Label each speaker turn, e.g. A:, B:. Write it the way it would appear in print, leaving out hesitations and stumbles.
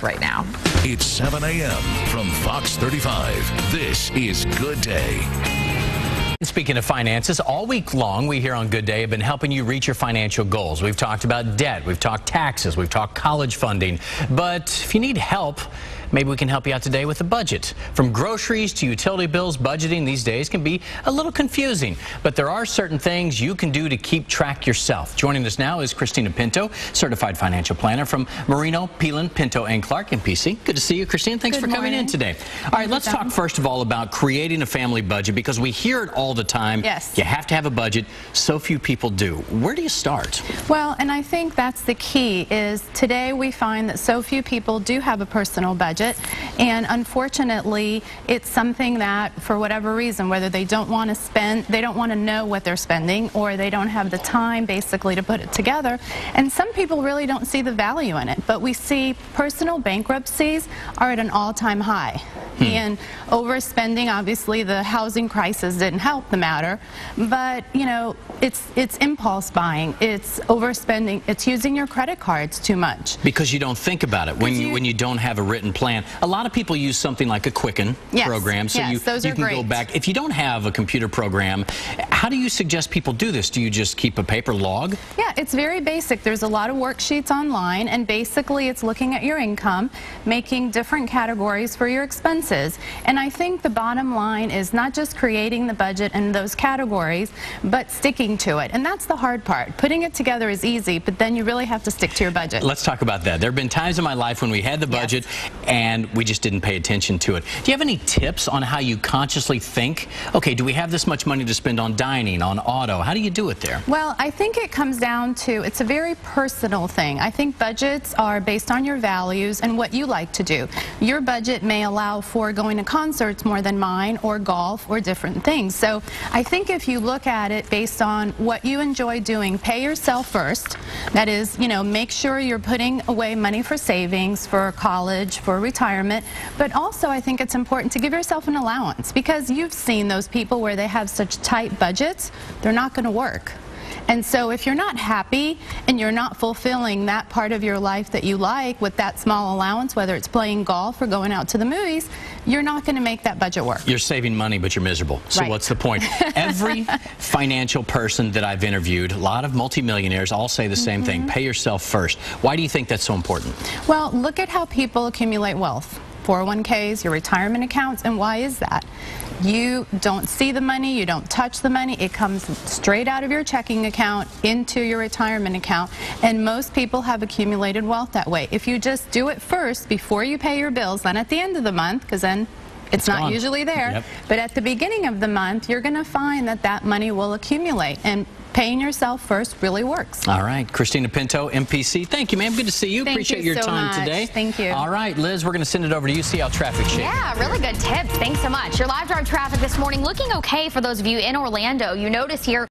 A: us right now.
B: It's 7 a.m. from Fox 35. This is Good Day.
C: Speaking of finances, all week long we here on Good Day have been helping you reach your financial goals. We've talked about debt, we've talked taxes, we've talked college funding. But if you need help, maybe we can help you out today with a budget. From groceries to utility bills, budgeting these days can be a little confusing. But there are certain things you can do to keep track yourself. Joining us now is Christina Pinto, certified financial planner from Marino, Peelan, Pinto & Clark, MPC. Good to see you, Christina. Thanks for coming in today. All right, let's talk first of all about creating a family budget, because we hear it all the time.
D: Yes.
C: You have to have a budget. So few people do. Where do you start?
D: Well, and I think that's the key, is today we find that so few people do have a personal budget. And unfortunately, it's something that, for whatever reason, whether they don't want to spend, they don't want to know what they're spending, or they don't have the time basically to put it together. And some people really don't see the value in it. But we see personal bankruptcies are at an all-time high. And overspending, obviously the housing crisis didn't help the matter, but you know, it's impulse buying, it's overspending, it's using your credit cards too much.
C: Because you don't think about it when you don't have a written plan. A lot of people use something like a Quicken program, so you can go back. If you don't have a computer program, how do you suggest people do this? Do you just keep a paper log?
D: Yeah, it's very basic. There's a lot of worksheets online, and basically it's looking at your income, making different categories for your expenses. And I think the bottom line is not just creating the budget and those categories, but sticking to it. And that's the hard part. Putting it together is easy, but then you really have to stick to your budget.
C: Let's talk about that. There have been times in my life when we had the budget and we just didn't pay attention to it. Do you have any tips on how you consciously think, okay, do we have this much money to spend on dining, on auto? How do you do it there?
D: Well, I think it comes down to, it's a very personal thing. I think budgets are based on your values and what you like to do. Your budget may allow for going to concerts more than mine, or golf, or different things. So I think if you look at it based on what you enjoy doing, pay yourself first. That is, you know, make sure you're putting away money for savings, for college, for retirement. But also I think it's important to give yourself an allowance, because you've seen those people where they have such tight budgets, they're not going to work. And so if you're not happy and you're not fulfilling that part of your life that you like with that small allowance, whether it's playing golf or going out to the movies, you're not going to make that budget work.
C: You're saving money, but you're miserable. So what's the point? Every financial person that I've interviewed, a lot of multimillionaires, all say the same thing. Pay yourself first. Why do you think that's so important?
D: Well, look at how people accumulate wealth. 401ks, your retirement accounts, and why is that? You don't see the money, you don't touch the money, it comes straight out of your checking account into your retirement account, and most people have accumulated wealth that way. If you just do it first before you pay your bills, then at the end of the month, because then it's not usually there, but at the beginning of the month, you're going to find that that money will accumulate, and paying yourself first really works.
C: All right, Christina Pinto, MPC. Thank you, ma'am. Good to see you. Appreciate your time today.
D: Thank you.
C: All right, Liz, we're going to send it over to you. See how traffic's shaping.
A: Yeah, really good tips. Thanks so much. Your live drive traffic this morning looking okay for those of you in Orlando. You notice here